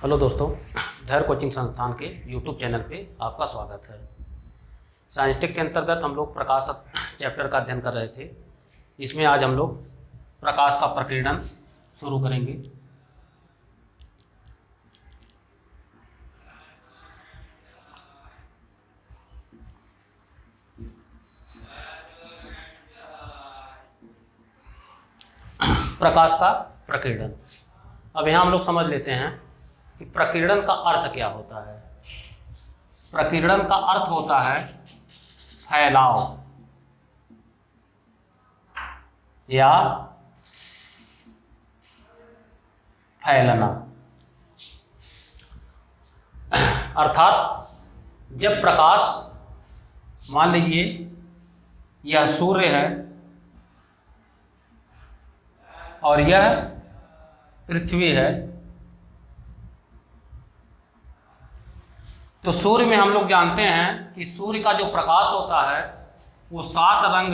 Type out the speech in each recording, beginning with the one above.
Hello दोस्तों, धैर्य coaching संस्थान के यूट्यूब चैनल पे आपका स्वागत है। साइंस टेक के अंतर्गत हम लोग प्रकाश चैप्टर का अध्ययन कर रहे थे। इसमें आज हम लोग प्रकाश का प्रकीर्णन शुरू करेंगे। प्रकाश का प्रकीर्णन। अब यहाँ हम लोग समझ लेते हैं कि प्रकीर्णन का अर्थ क्या होता है। प्रकीर्णन का अर्थ होता है फैलाव या फैलना। अर्थात जब प्रकाश, मान लीजिए यह सूर्य है और यह पृथ्वी है, तो सूर्य में हम लोग जानते हैं कि सूर्य का जो प्रकाश होता है वो सात रंग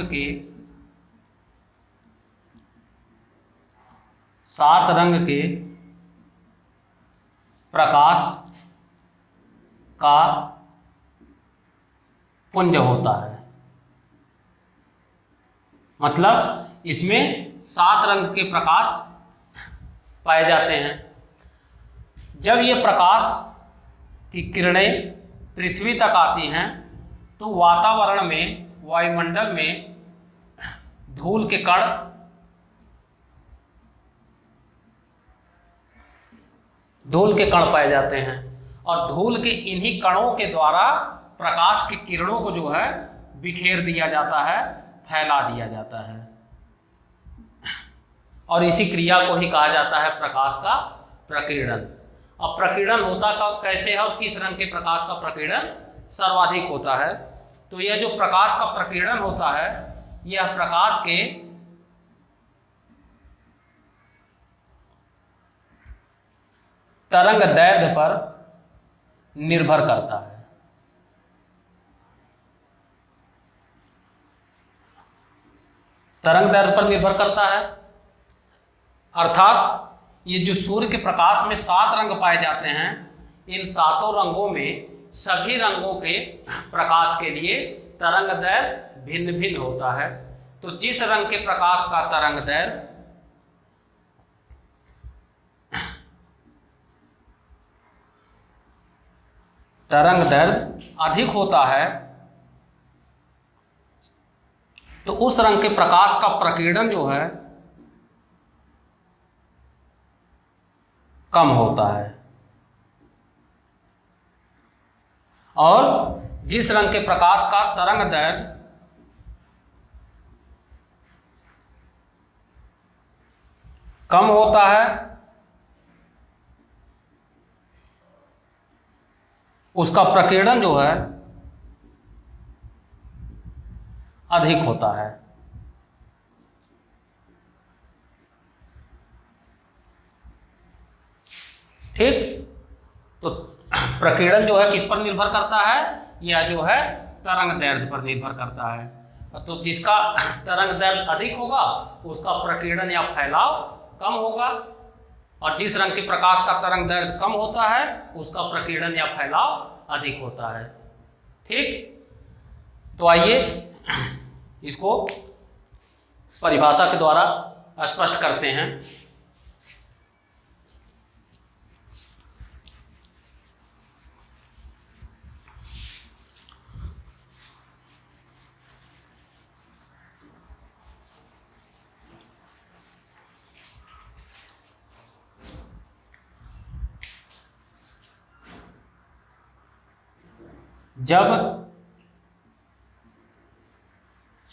के प्रकाश का पुंज होता है। मतलब इसमें सात रंग के प्रकाश पाए जाते हैं। जब ये प्रकाश की किरणें पृथ्वी तक आती हैं तो वातावरण में, वायुमंडल में धूल के कण पाए जाते हैं और धूल के इन्हीं कणों के द्वारा प्रकाश की किरणों को जो है बिखेर दिया जाता है, फैला दिया जाता है। और इसी क्रिया को ही कहा जाता है प्रकाश का प्रकीर्णन। अब प्रकीर्णन होता कैसे है और किस रंग के प्रकाश का प्रकीर्णन सर्वाधिक होता है? तो यह जो प्रकाश का प्रकीर्णन होता है यह प्रकाश के तरंग दैर्घ्य पर निर्भर करता है। तरंग दैर्घ्य पर निर्भर करता है अर्थात ये जो सूर्य के प्रकाश में सात रंग पाए जाते हैं, इन सातों रंगों में सभी रंगों के प्रकाश के लिए तरंग दैर्घ्य भिन्न भिन्न होता है। तो जिस रंग के प्रकाश का तरंग दैर्घ्य अधिक होता है तो उस रंग के प्रकाश का प्रकीर्णन जो है कम होता है, और जिस रंग के प्रकाश का तरंग दैर्घ्य कम होता है उसका प्रकीर्णन जो है अधिक होता है। ठीक, तो प्रकीर्णन जो है किस पर निर्भर करता है? यह जो है तरंग दैर्घ्य पर निर्भर करता है। तो जिसका तरंग दैर्घ्य अधिक होगा उसका प्रकीर्णन या फैलाव कम होगा, और जिस रंग के प्रकाश का तरंग दैर्घ्य कम होता है उसका प्रकीर्णन या फैलाव अधिक होता है। ठीक, तो आइए इसको परिभाषा के द्वारा स्पष्ट करते हैं। जब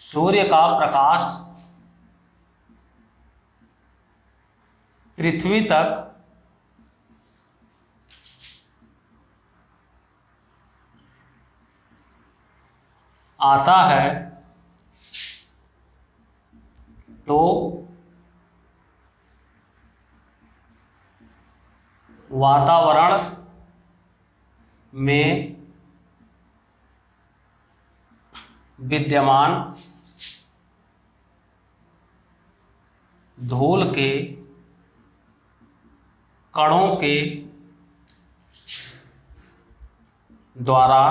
सूर्य का प्रकाश पृथ्वी तक आता है तो वातावरण में विद्यमान धूल के कणों के द्वारा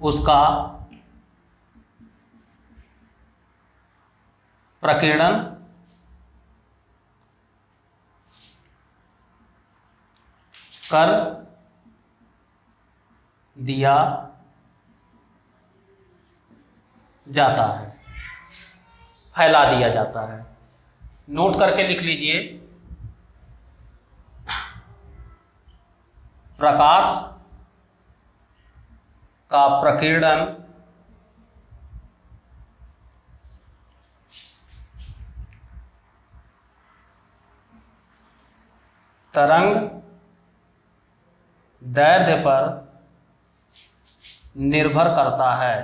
उसका प्रकीर्णन कर दिया जाता है, फैला दिया जाता है। नोट करके लिख लीजिए, प्रकाश का प्रकीर्णन तरंग दैर्ध्य पर निर्भर करता है।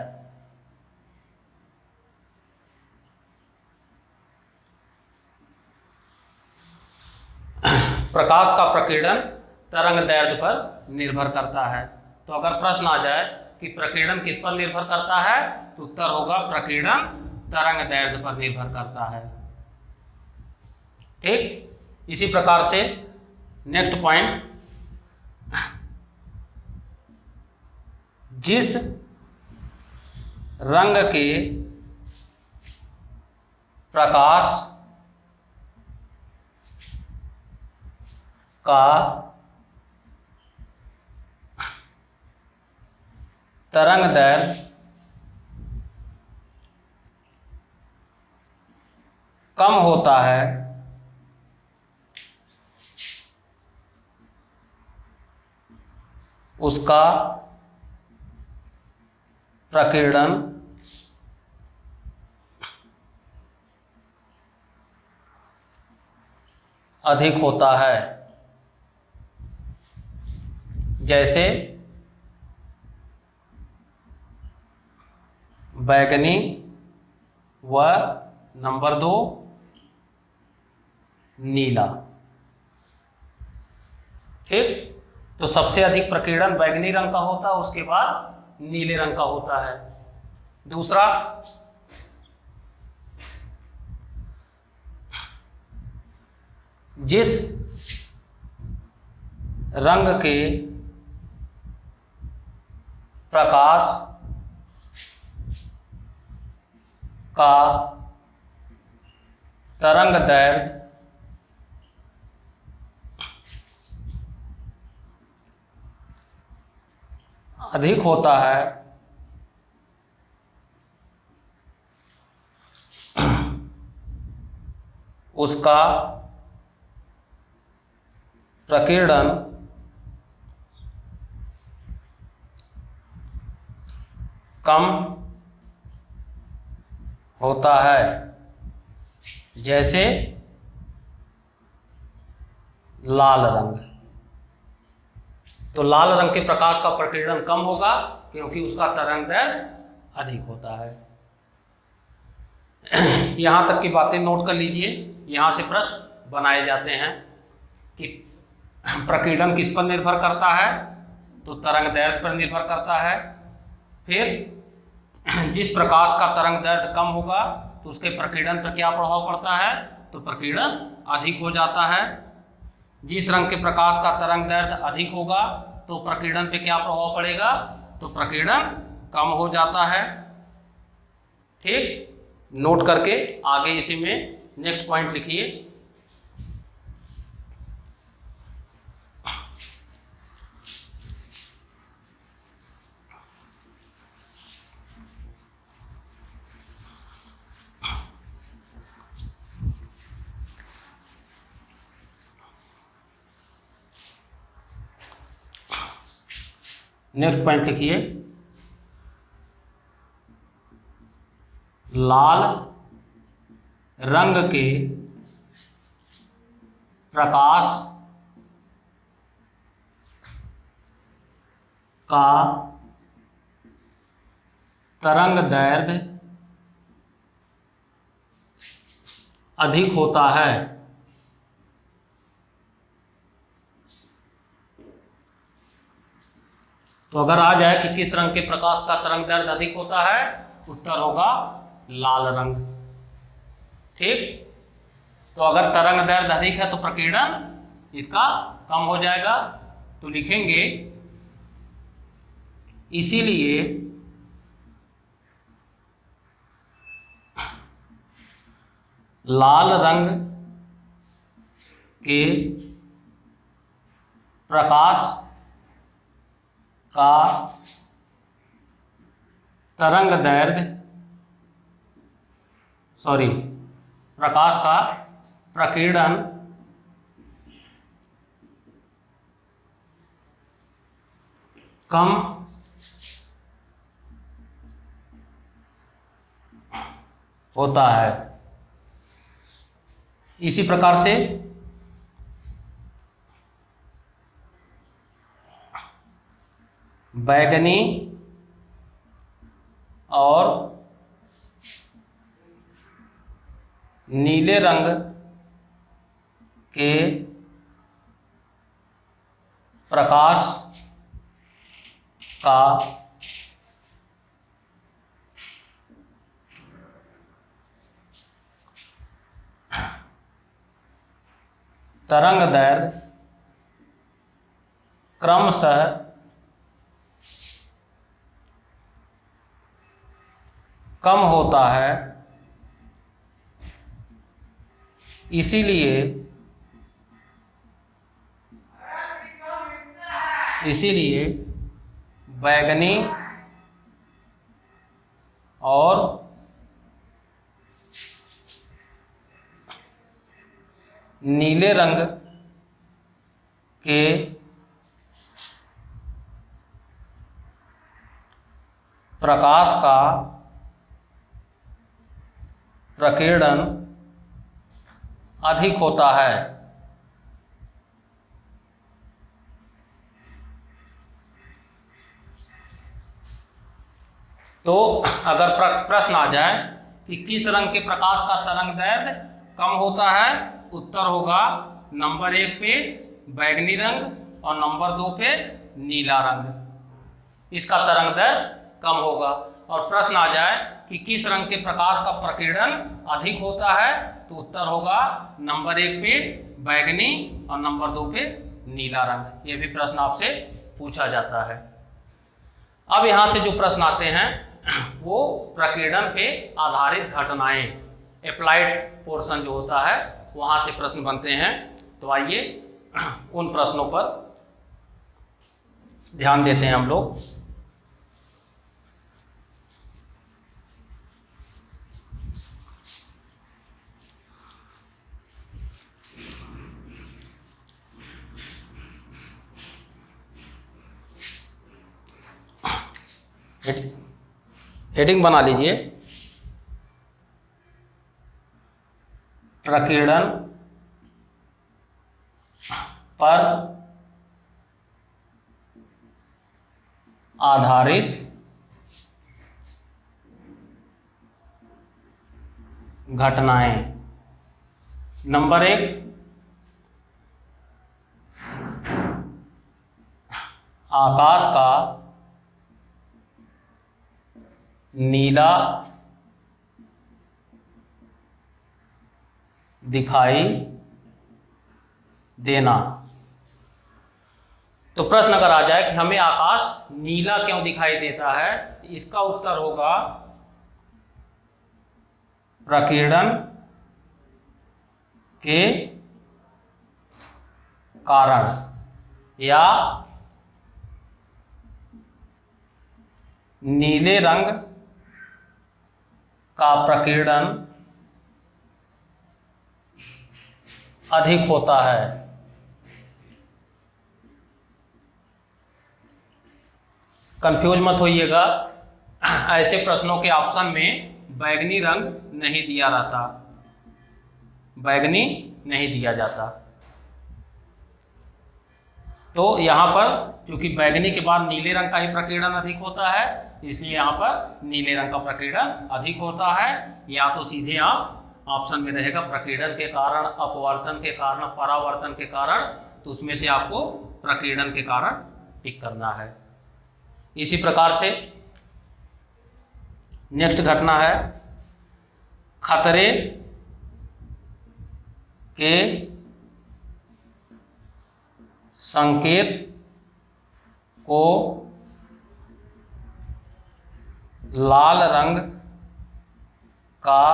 प्रकाश का प्रकीर्णन तरंग दैर्ध्य पर निर्भर करता है। तो अगर प्रश्न आ जाए कि प्रकीर्णन किस पर निर्भर करता है, तो उत्तर होगा प्रकीर्णन तरंग दैर्ध्य पर निर्भर करता है। ठीक, इसी प्रकार से नेक्स्ट पॉइंट, जिस रंग के प्रकाश का तरंगदैर्ध्य कम होता है, उसका प्रकीर्णन अधिक होता है। जैसे बैगनी व नंबर 2 नीला। ठीक, तो सबसे अधिक प्रकीर्णन बैगनी रंग का होता है, उसके बाद नीले रंग का होता है। दूसरा, जिस रंग के प्रकाश का तरंगदैर्ध्य अधिक होता है, उसका प्रकीर्णन कम होता है। जैसे लाल रंग। तो लाल रंग के प्रकाश का प्रकीर्णन कम होगा क्योंकि उसका तरंगदैर्ध्य अधिक होता है। यहाँ तक की बातें नोट कर लीजिए। यहाँ से प्रश्न बनाए जाते हैं कि प्रकीर्णन किस पर निर्भर करता है, तो तरंगदैर्ध्य पर निर्भर करता है। फिर जिस प्रकाश का तरंगदैर्ध्य कम होगा तो उसके प्रकीर्णन पर क्या प्रभाव पड़ता है, तो प्रकीर्णन अधिक हो जाता है। जिस रंग के प्रकाश का तरंगदैर्ध्य अधिक होगा तो प्रकीर्णन पे क्या प्रभाव पड़ेगा, तो प्रकीर्णन कम हो जाता है। ठीक, नोट करके आगे इसी में नेक्स्ट पॉइंट लिखिए। नेक्स्ट पॉइंट लिखिए, लाल रंग के प्रकाश का तरंगदैर्ध्य अधिक होता है। तो अगर आ जाए कि किस रंग के प्रकाश का तरंगदैर्ध्य अधिक होता है, उत्तर होगा लाल रंग। ठीक, तो अगर तरंगदैर्ध्य अधिक है तो प्रकीर्णन इसका कम हो जाएगा। तो लिखेंगे इसीलिए लाल रंग के प्रकाश का प्रकाश का प्रकीर्णन कम होता है। इसी प्रकार से बैगनी और नीले रंग के प्रकाश का तरंगदैर्घ्य क्रमशः कम होता है। इसीलिए बैगनी और नीले रंग के प्रकाश का प्रकीर्णन अधिक होता है। तो अगर प्रश्न आ जाए कि किस रंग के प्रकाश का तरंगदैर्घ्य कम होता है, उत्तर होगा नंबर 1 पे बैगनी रंग और नंबर 2 पे नीला रंग। इसका तरंगदैर्घ्य कम होगा। और प्रश्न आ जाए कि किस रंग के प्रकाश का प्रकीर्णन अधिक होता है, तो उत्तर होगा नंबर 1 पे बैगनी और नंबर 2 पे नीला रंग। ये भी प्रश्न आपसे पूछा जाता है। अब यहाँ से जो प्रश्न आते हैं वो प्रकीर्णन पे आधारित घटनाएं, अप्लाइड पोर्शन जो होता है वहाँ से प्रश्न बनते हैं। तो आइए उन प्रश्नों पर ध्यान देते हैं हम लोग। हेडिंग बना लीजिए, प्रकीर्णन पर आधारित घटनाएं। नंबर 1, आकाश का नीला दिखाई देना। तो प्रश्न अगर आ जाए कि हमें आकाश नीला क्यों दिखाई देता है, तो इसका उत्तर होगा प्रकीर्णन के कारण या नीले रंग का प्रकीर्णन अधिक होता है। कंफ्यूज मत होइएगा, ऐसे प्रश्नों के ऑप्शन में बैगनी रंग नहीं दिया रहता, बैगनी नहीं दिया जाता। तो यहाँ पर क्योंकि बैगनी के बाद नीले रंग का ही प्रकीर्णन अधिक होता है, इसलिए यहाँ पर नीले रंग का प्रकीर्णन अधिक होता है। या तो सीधे आप ऑप्शन में रहेगा प्रकीर्णन के कारण, अपवर्तन के कारण, परावर्तन के कारण, तो उसमें से आपको प्रकीर्णन के कारण टिक करना है। इसी प्रकार से नेक्स्ट घटना है खतरे के संकेत को लाल रंग का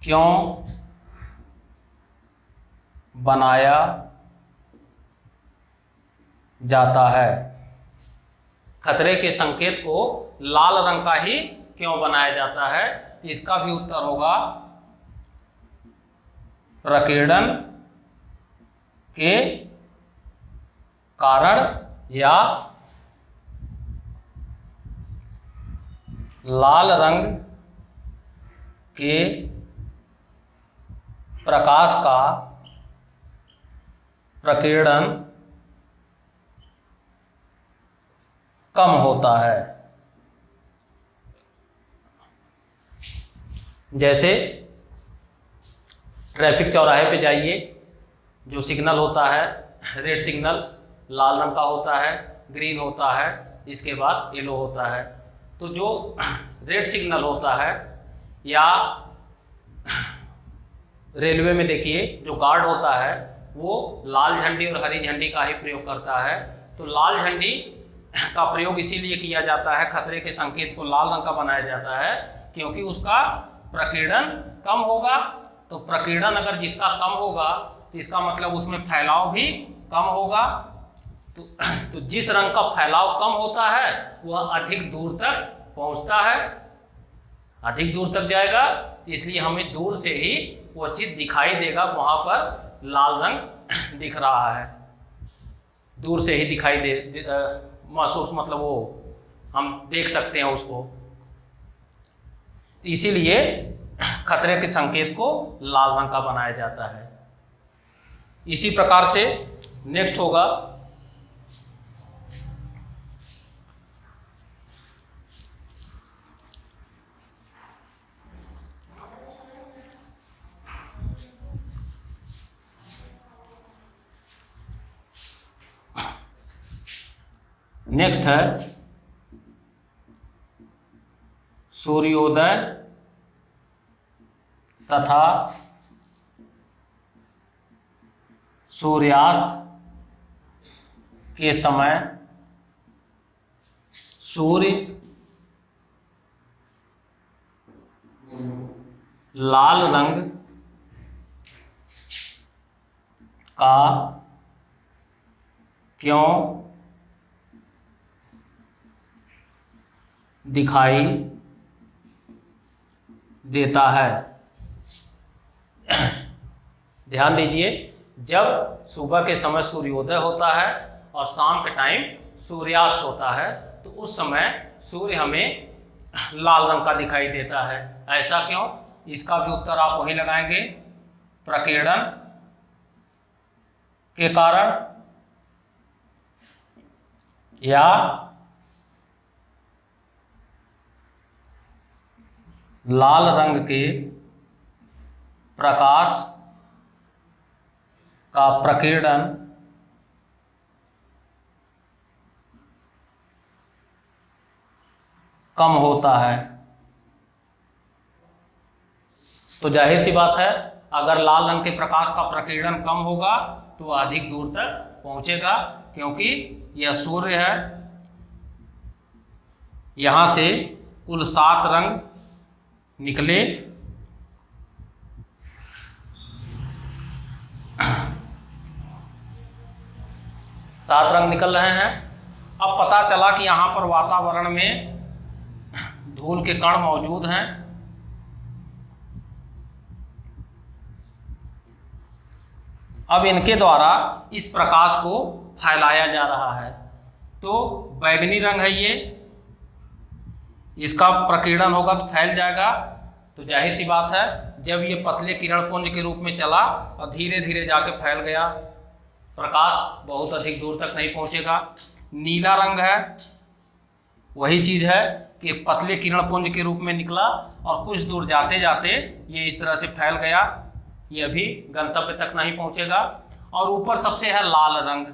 क्यों बनाया जाता है? खतरे के संकेत को लाल रंग का ही क्यों बनाया जाता है? इसका भी उत्तर होगा प्रकीर्णन के कारण या लाल रंग के प्रकाश का प्रकीर्णन कम होता है। जैसे ट्रैफिक चौराहे पे जाइए, जो सिग्नल होता है, रेड सिग्नल लाल रंग का होता है, ग्रीन होता है, इसके बाद येलो होता है। तो जो रेड सिग्नल होता है, या रेलवे में देखिए जो गार्ड होता है वो लाल झंडी और हरी झंडी का ही प्रयोग करता है। तो लाल झंडी का प्रयोग इसीलिए किया जाता है, खतरे के संकेत को लाल रंग का बनाया जाता है, क्योंकि उसका प्रकीर्णन कम होगा। तो प्रकीर्णन अगर जिसका कम होगा तो इसका मतलब उसमें फैलाव भी कम होगा। तो जिस रंग का फैलाव कम होता है वह अधिक दूर तक पहुंचता है, अधिक दूर तक जाएगा, इसलिए हमें दूर से ही वह चीज़ दिखाई देगा। वहाँ पर लाल रंग दिख रहा है, दूर से ही दिखाई दे महसूस, मतलब वो हम देख सकते हैं उसको। इसीलिए खतरे के संकेत को लाल रंग का बनाया जाता है। इसी प्रकार से नेक्स्ट होगा नेक्स्ट है सूर्योदय तथा सूर्यास्त के समय सूर्य लाल रंग का क्यों दिखाई देता है? ध्यान दीजिए, जब सुबह के समय सूर्योदय होता है और शाम के टाइम सूर्यास्त होता है तो उस समय सूर्य हमें लाल रंग का दिखाई देता है। ऐसा क्यों? इसका भी उत्तर आप वही लगाएंगे, प्रकीर्णन के कारण या लाल रंग के प्रकाश का प्रकीर्णन कम होता है। तो जाहिर सी बात है, अगर लाल रंग के प्रकाश का प्रकीर्णन कम होगा तो अधिक दूर तक पहुंचेगा, क्योंकि यह सूर्य है। यहाँ से कुल 7 रंग निकले, सात रंग निकल रहे हैं। अब पता चला कि यहाँ पर वातावरण में धूल के कण मौजूद हैं। अब इनके द्वारा इस प्रकाश को फैलाया जा रहा है। तो बैगनी रंग है ये, इसका प्रकीर्णन होगा तो फैल जाएगा। तो जाहिर सी बात है, जब ये पतले किरणपुंज के रूप में चला और धीरे धीरे जाके फैल गया, प्रकाश बहुत अधिक दूर तक नहीं पहुंचेगा। नीला रंग है, वही चीज़ है कि पतले किरणपुंज के रूप में निकला और कुछ दूर जाते जाते ये इस तरह से फैल गया, ये भी गंतव्य तक नहीं पहुंचेगा। और ऊपर सबसे है लाल रंग।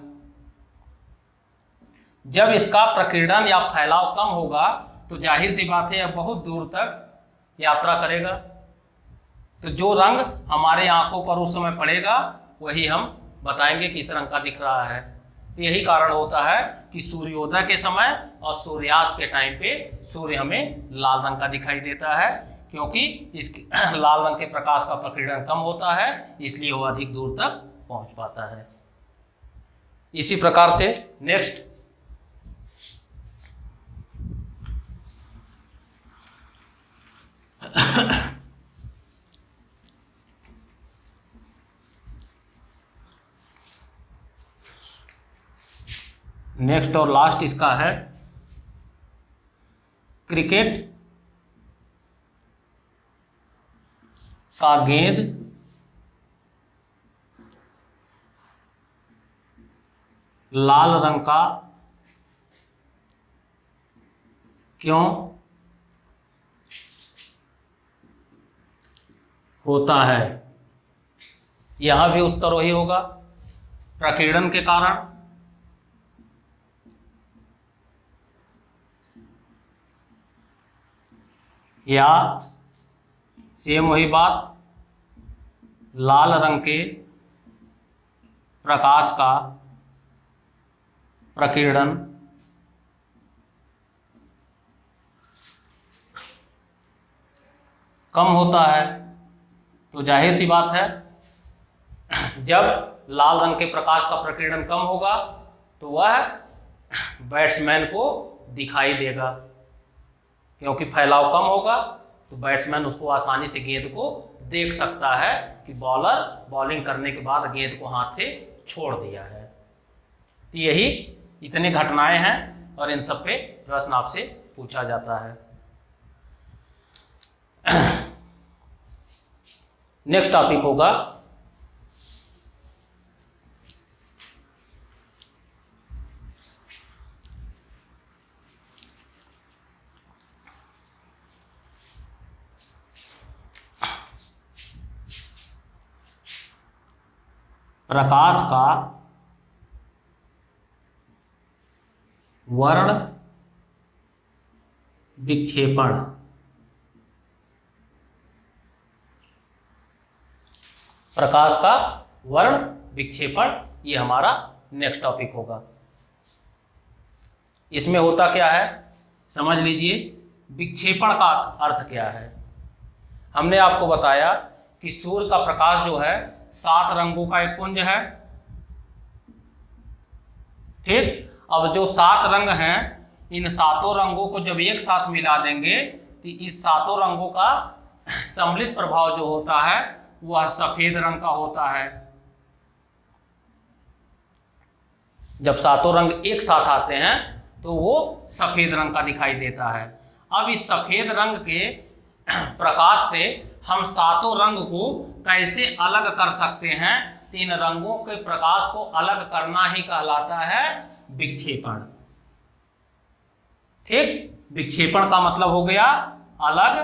जब इसका प्रकीर्णन या फैलाव कम होगा तो जाहिर सी बात है यह बहुत दूर तक यात्रा करेगा। तो जो रंग हमारे आंखों पर उस समय पड़ेगा वही हम बताएंगे किस रंग का दिख रहा है। तो यही कारण होता है कि सूर्योदय के समय और सूर्यास्त के टाइम पे सूर्य हमें लाल रंग का दिखाई देता है, क्योंकि इस लाल रंग के प्रकाश का प्रकीर्णन कम होता है, इसलिए वो अधिक दूर तक पहुंच पाता है। इसी प्रकार से नेक्स्ट नेक्स्ट और लास्ट इसका है क्रिकेट का गेंद लाल रंग का क्यों होता है। यहां भी उत्तर वही होगा, प्रकीर्णन के कारण। या सेम वही बात, लाल रंग के प्रकाश का प्रकीर्णन कम होता है। तो जाहिर सी बात है, जब लाल रंग के प्रकाश का प्रकीर्णन कम होगा तो वह बैट्समैन को दिखाई देगा, क्योंकि फैलाव कम होगा तो बैट्समैन उसको आसानी से गेंद को देख सकता है कि बॉलर बॉलिंग करने के बाद गेंद को हाथ से छोड़ दिया है। तो यही इतनी घटनाएं हैं और इन सब पे प्रश्न आपसे पूछा जाता है। नेक्स्ट टॉपिक होगा प्रकाश का वर्ण विक्षेपण। प्रकाश का वर्ण विक्षेपण, ये हमारा नेक्स्ट टॉपिक होगा। इसमें होता क्या है समझ लीजिए। विक्षेपण का अर्थ क्या है। हमने आपको बताया कि सूर्य का प्रकाश जो है 7 रंगों का एक पुंज है, ठीक। अब जो 7 रंग हैं, इन 7 रंगों को जब एक साथ मिला देंगे तो इस 7 रंगों का सम्मिलित प्रभाव जो होता है वह सफेद रंग का होता है। जब 7 रंग एक साथ आते हैं तो वो सफेद रंग का दिखाई देता है। अब इस सफेद रंग के प्रकाश से हम 7 रंग को कैसे अलग कर सकते हैं। 3 रंगों के प्रकाश को अलग करना ही कहलाता है विक्षेपण, ठीक। विक्षेपण का मतलब हो गया अलग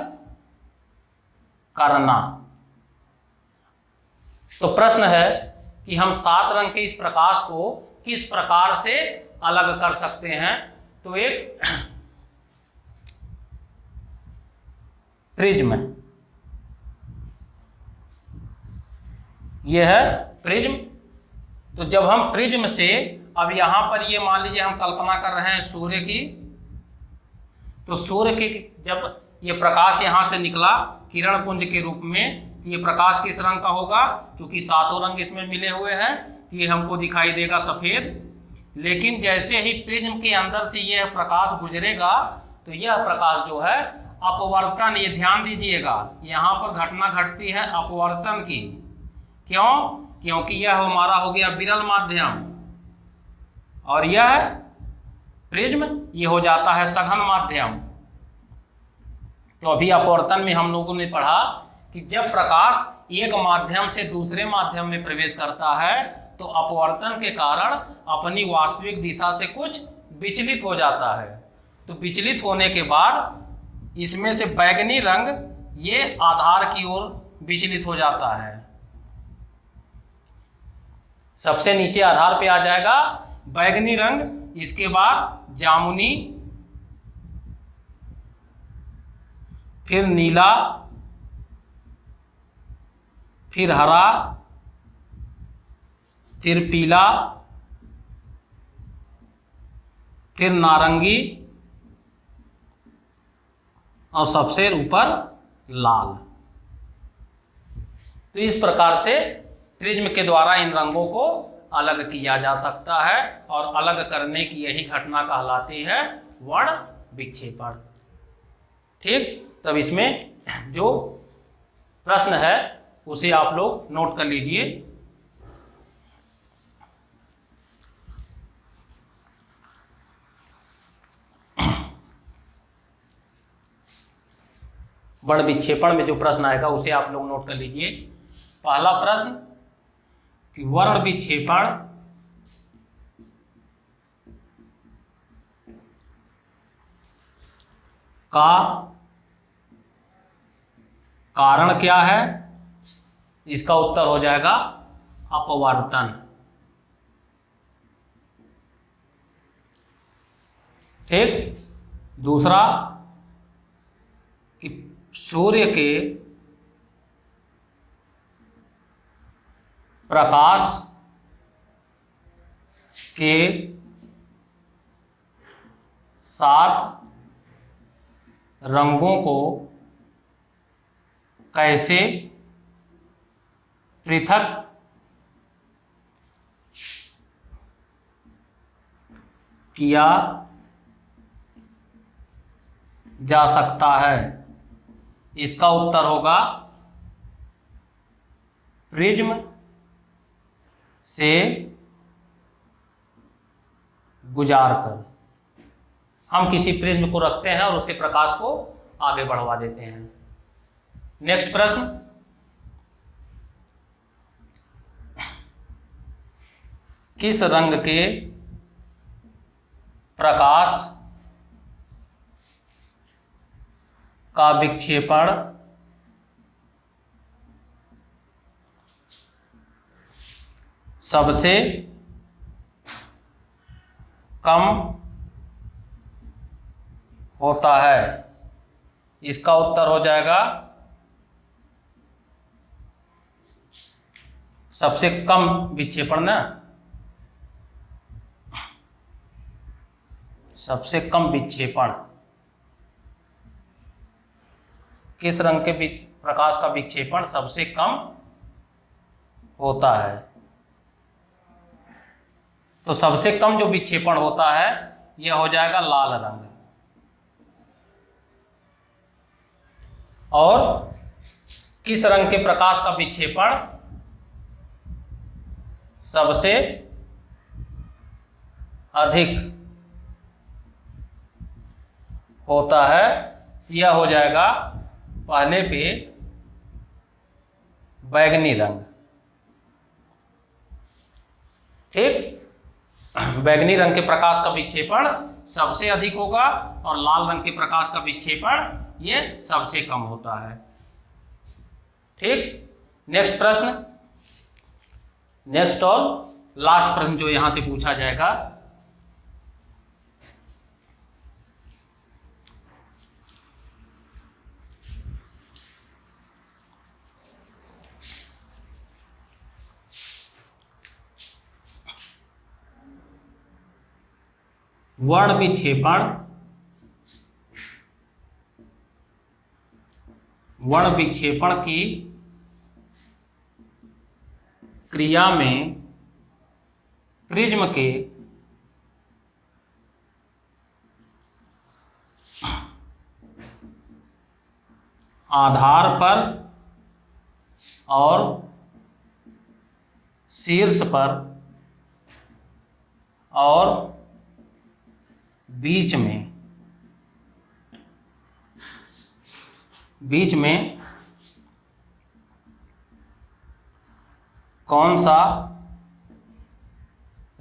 करना। तो प्रश्न है कि हम 7 रंग के इस प्रकाश को किस प्रकार से अलग कर सकते हैं। तो एक प्रिज्म, यह है प्रिज्म। तो जब हम प्रिज्म से, अब यहां पर ये मान लीजिए हम कल्पना कर रहे हैं सूर्य की, तो सूर्य की जब ये प्रकाश यहां से निकला किरण पुंज के रूप में, ये प्रकाश किस रंग का होगा, क्योंकि 7 रंग इसमें मिले हुए हैं, ये हमको दिखाई देगा सफेद। लेकिन जैसे ही प्रिज्म के अंदर से यह प्रकाश गुजरेगा तो यह प्रकाश जो है अपवर्तन, ये ध्यान दीजिएगा, यहाँ पर घटना घटती है अपवर्तन की। क्यों? क्योंकि यह हमारा हो गया विरल माध्यम और यह प्रिज्म ये हो जाता है सघन माध्यम। तो अभी अपवर्तन में हम लोगों ने पढ़ा कि जब प्रकाश एक माध्यम से दूसरे माध्यम में प्रवेश करता है तो अपवर्तन के कारण अपनी वास्तविक दिशा से कुछ विचलित हो जाता है। तो विचलित होने के बाद इसमें से बैंगनी रंग ये आधार की ओर विचलित हो जाता है, सबसे नीचे आधार पे आ जाएगा बैंगनी रंग, इसके बाद जामुनी, फिर नीला, फिर हरा, फिर पीला, फिर नारंगी और सबसे ऊपर लाल। तो इस प्रकार से प्रिज्म के द्वारा इन रंगों को अलग किया जा सकता है और अलग करने की यही घटना कहलाती है वर्ण विक्षेपण। ठीक, तब इसमें जो प्रश्न है उसे आप लोग नोट कर लीजिए। वर्ण विक्षेपण में जो प्रश्न आएगा उसे आप लोग नोट कर लीजिए। पहला प्रश्न कि वर्ण विक्षेपण का कारण क्या है? इसका उत्तर हो जाएगा अपवर्तन। ठीक, दूसरा कि सूर्य के प्रकाश के साथ रंगों को कैसे पृथक किया जा सकता है? इसका उत्तर होगा प्रिज्म से गुजारकर। हम किसी प्रिज्म को रखते हैं और उससे प्रकाश को आगे बढ़वा देते हैं। नेक्स्ट प्रश्न, किस रंग के प्रकाश का विक्षेपण सबसे कम होता है? इसका उत्तर हो जाएगा सबसे कम विक्षेपण ना, सबसे कम विक्षेपण। किस रंग के प्रकाश का विक्षेपण सबसे कम होता है? तो सबसे कम जो विक्षेपण होता है यह हो जाएगा लाल रंग। और किस रंग के प्रकाश का विक्षेपण सबसे अधिक होता है? यह हो जाएगा पहले पे बैगनी रंग। ठीक, बैगनी रंग के प्रकाश का विक्षेपण सबसे अधिक होगा और लाल रंग के प्रकाश का विक्षेपण ये सबसे कम होता है। ठीक, नेक्स्ट प्रश्न, नेक्स्ट और लास्ट प्रश्न जो यहां से पूछा जाएगा, वर्ण विक्षेपण की क्रिया में प्रिज्म के आधार पर और शीर्ष पर और बीच में कौन सा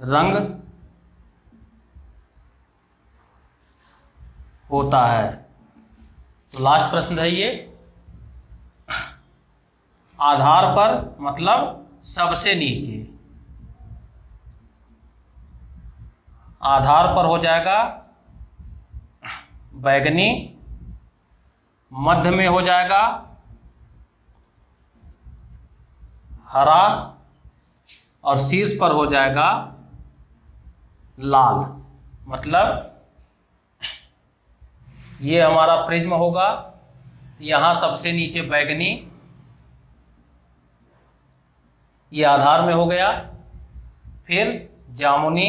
रंग होता है? तो लास्ट प्रश्न है ये। आधार पर मतलब सबसे नीचे, आधार पर हो जाएगा बैगनी, मध्य में हो जाएगा हरा और शीर्ष पर हो जाएगा लाल। मतलब ये हमारा प्रिज्म होगा, यहाँ सबसे नीचे बैगनी, ये आधार में हो गया, फिर जामुनी,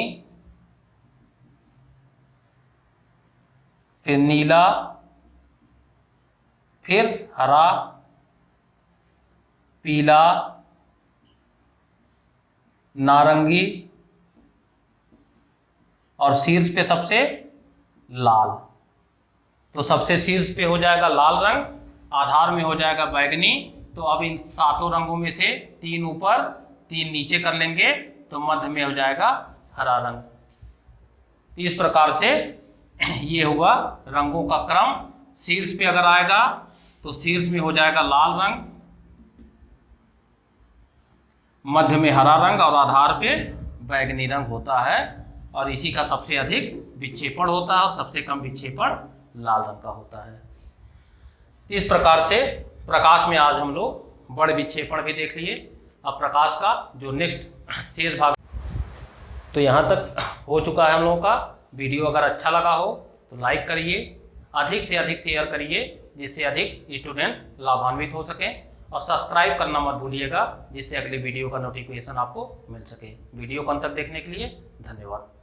फिर नीला, फिर हरा, पीला, नारंगी और शीर्ष पे सबसे लाल। तो सबसे शीर्ष पे हो जाएगा लाल रंग, आधार में हो जाएगा बैगनी। तो अब इन 7 रंगों में से 3 ऊपर 3 नीचे कर लेंगे तो मध्य में हो जाएगा हरा रंग। इस प्रकार से ये हुआ रंगों का क्रम। शीर्ष पे अगर आएगा तो शीर्ष में हो जाएगा लाल रंग, मध्य में हरा रंग और आधार पे बैगनी रंग होता है। और इसी का सबसे अधिक विक्षेपण होता है और सबसे कम विक्षेपण लाल रंग का होता है। इस प्रकार से प्रकाश में आज हम लोग बड़ विक्षेपण भी देख लिए। अब प्रकाश का जो नेक्स्ट शेष भाग, तो यहाँ तक हो चुका है हम लोगों का। वीडियो अगर अच्छा लगा हो तो लाइक करिए, अधिक से अधिक शेयर करिए, जिससे अधिक स्टूडेंट लाभान्वित हो सकें। और सब्सक्राइब करना मत भूलिएगा, जिससे अगले वीडियो का नोटिफिकेशन आपको मिल सके। वीडियो को अंत तक देखने के लिए धन्यवाद।